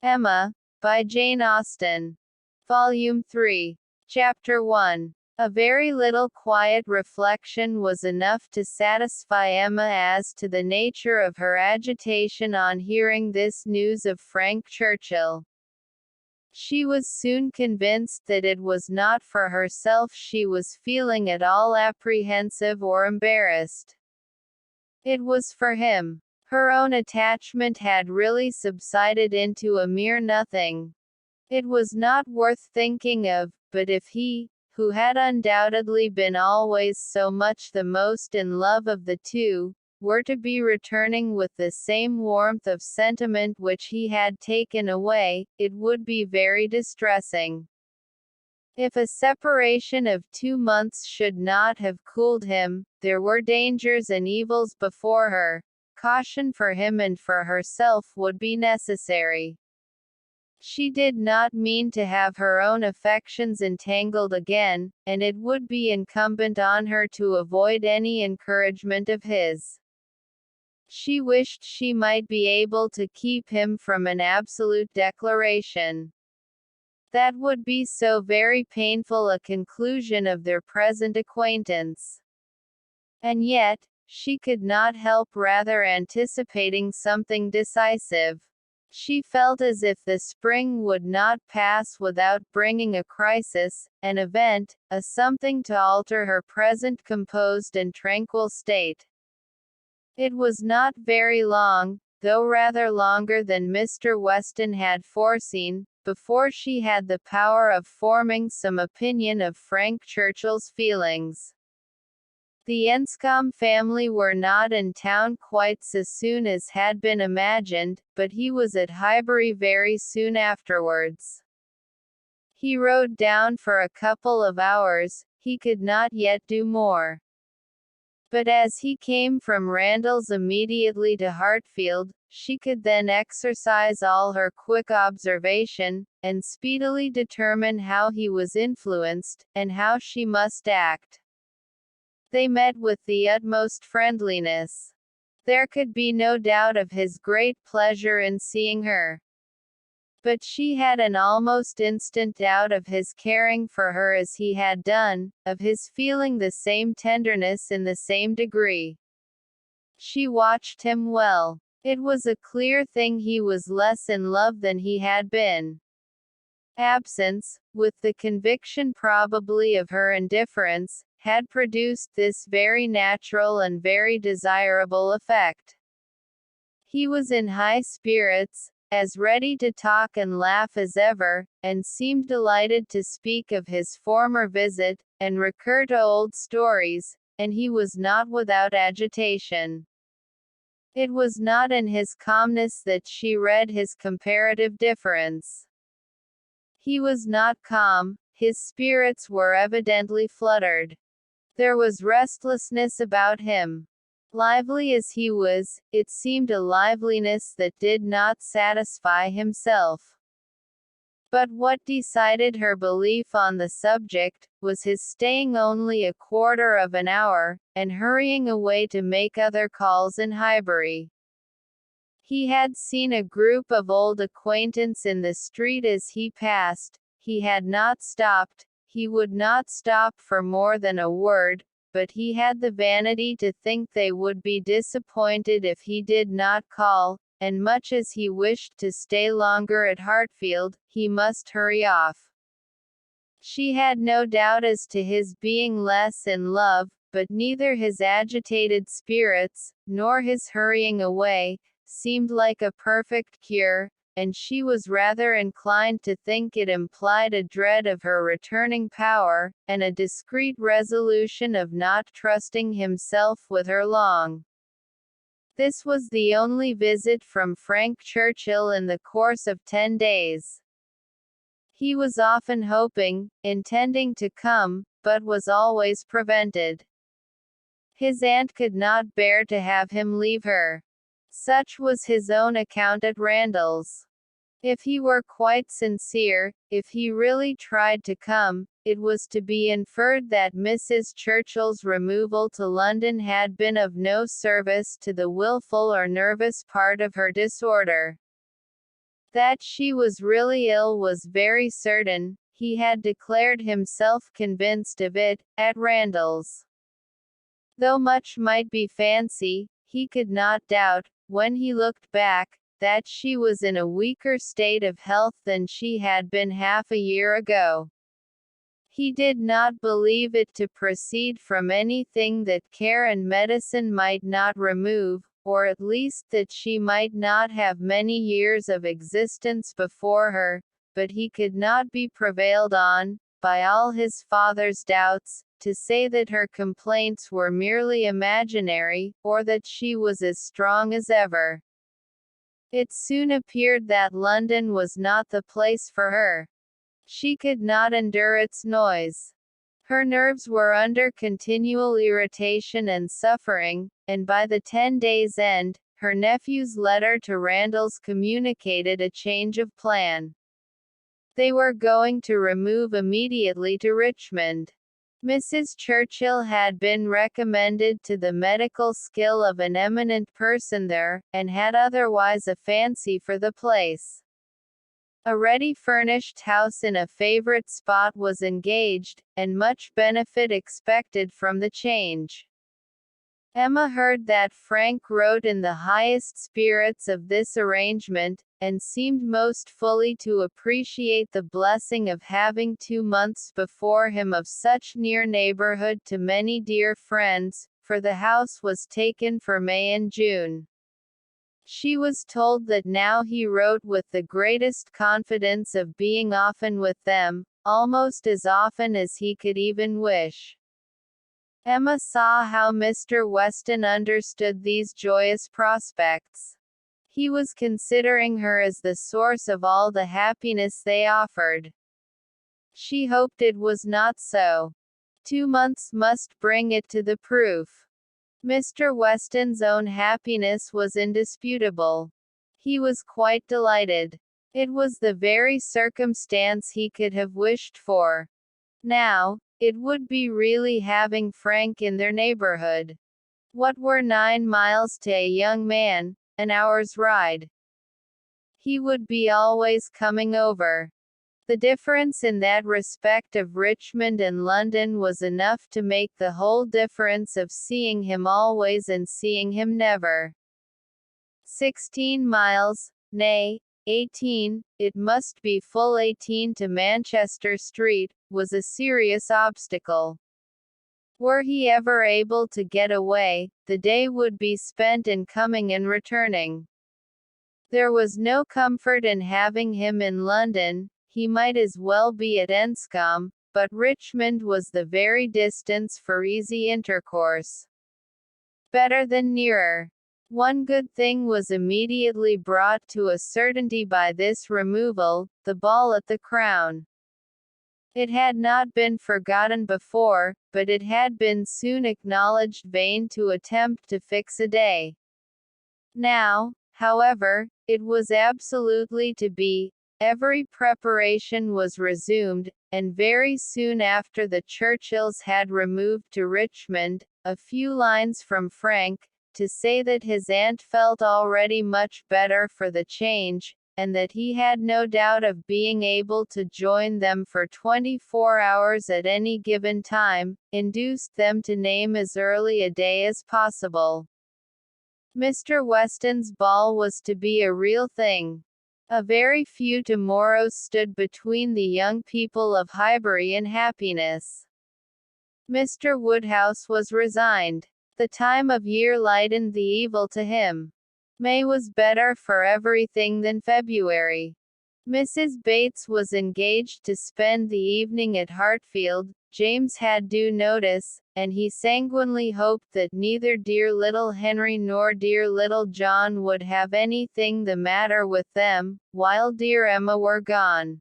Emma, by Jane Austen. Volume 3. Chapter 1. A very little quiet reflection was enough to satisfy Emma as to the nature of her agitation on hearing this news of Frank Churchill. She was soon convinced that it was not for herself she was feeling at all apprehensive or embarrassed. It was for him. Her own attachment had really subsided into a mere nothing. It was not worth thinking of, but if he, who had undoubtedly been always so much the most in love of the two, were to be returning with the same warmth of sentiment which he had taken away, it would be very distressing. If a separation of 2 months should not have cooled him, there were dangers and evils before her. Caution for him and for herself would be necessary. She did not mean to have her own affections entangled again, and it would be incumbent on her to avoid any encouragement of his. She wished she might be able to keep him from an absolute declaration. That would be so very painful a conclusion of their present acquaintance. And yet, she could not help rather anticipating something decisive. She felt as if the spring would not pass without bringing a crisis, an event, a something to alter her present composed and tranquil state. It was not very long, though rather longer than Mr. Weston had foreseen, before she had the power of forming some opinion of Frank Churchill's feelings. The Enscombe family were not in town quite so soon as had been imagined, but he was at Highbury very soon afterwards. He rode down for a couple of hours, he could not yet do more. But as he came from Randalls immediately to Hartfield, she could then exercise all her quick observation, and speedily determine how he was influenced, and how she must act. They met with the utmost friendliness. There could be no doubt of his great pleasure in seeing her. But she had an almost instant doubt of his caring for her as he had done, of his feeling the same tenderness in the same degree. She watched him well. It was a clear thing he was less in love than he had been. Absence, with the conviction probably of her indifference, had produced this very natural and very desirable effect. He was in high spirits, as ready to talk and laugh as ever, and seemed delighted to speak of his former visit, and recur to old stories, and he was not without agitation. It was not in his calmness that she read his comparative difference. He was not calm, his spirits were evidently fluttered. There was restlessness about him. Lively as he was, it seemed a liveliness that did not satisfy himself. But what decided her belief on the subject, was his staying only a quarter of an hour, and hurrying away to make other calls in Highbury. He had seen a group of old acquaintance in the street as he passed. He had not stopped, he would not stop for more than a word, but he had the vanity to think they would be disappointed if he did not call, and much as he wished to stay longer at Hartfield, he must hurry off. She had no doubt as to his being less in love, but neither his agitated spirits, nor his hurrying away, seemed like a perfect cure, and she was rather inclined to think it implied a dread of her returning power, and a discreet resolution of not trusting himself with her long. This was the only visit from Frank Churchill in the course of 10 days. He was often hoping, intending to come, but was always prevented. His aunt could not bear to have him leave her. Such was his own account at Randalls. If he were quite sincere, if he really tried to come, it was to be inferred that Mrs. Churchill's removal to London had been of no service to the wilful or nervous part of her disorder. That she was really ill was very certain, he had declared himself convinced of it, at Randall's. Though much might be fancy, he could not doubt, when he looked back, that she was in a weaker state of health than she had been half a year ago. He did not believe it to proceed from anything that care and medicine might not remove, or at least that she might not have many years of existence before her, but he could not be prevailed on, by all his father's doubts, to say that her complaints were merely imaginary, or that she was as strong as ever. It soon appeared that London was not the place for her. She could not endure its noise. Her nerves were under continual irritation and suffering, and by the 10 days' end, her nephew's letter to Randall's communicated a change of plan. They were going to remove immediately to Richmond. Mrs. Churchill had been recommended to the medical skill of an eminent person there, and had otherwise a fancy for the place. A ready-furnished house in a favorite spot was engaged, and much benefit expected from the change. Emma heard that Frank wrote in the highest spirits of this arrangement, and seemed most fully to appreciate the blessing of having 2 months before him of such near neighborhood to many dear friends, for the house was taken for May and June. She was told that now he wrote with the greatest confidence of being often with them, almost as often as he could even wish. Emma saw how Mr. Weston understood these joyous prospects. He was considering her as the source of all the happiness they offered. She hoped it was not so. 2 months must bring it to the proof. Mr. Weston's own happiness was indisputable. He was quite delighted. It was the very circumstance he could have wished for. Now, it would be really having Frank in their neighborhood. What were 9 miles to a young man? An hour's ride. He would be always coming over. The difference in that respect of Richmond and London was enough to make the whole difference of seeing him always and seeing him never. 16 miles, nay, 18, it must be full 18 to Manchester Street, was a serious obstacle. Were he ever able to get away, the day would be spent in coming and returning. There was no comfort in having him in London. He might as well be at Enscombe, but Richmond was the very distance for easy intercourse. Better than nearer. One good thing was immediately brought to a certainty by this removal, the ball at the Crown. It had not been forgotten before, but it had been soon acknowledged vain to attempt to fix a day. Now, however, it was absolutely to be. Every preparation was resumed, and very soon after the Churchills had removed to Richmond, a few lines from Frank, to say that his aunt felt already much better for the change, and that he had no doubt of being able to join them for 24 hours at any given time, induced them to name as early a day as possible. Mr. Weston's ball was to be a real thing. A very few tomorrows stood between the young people of Highbury and happiness. Mr. Woodhouse was resigned. The time of year lightened the evil to him. May was better for everything than February. Mrs. Bates was engaged to spend the evening at Hartfield. James had due notice, and he sanguinely hoped that neither dear little Henry nor dear little John would have anything the matter with them, while dear Emma were gone.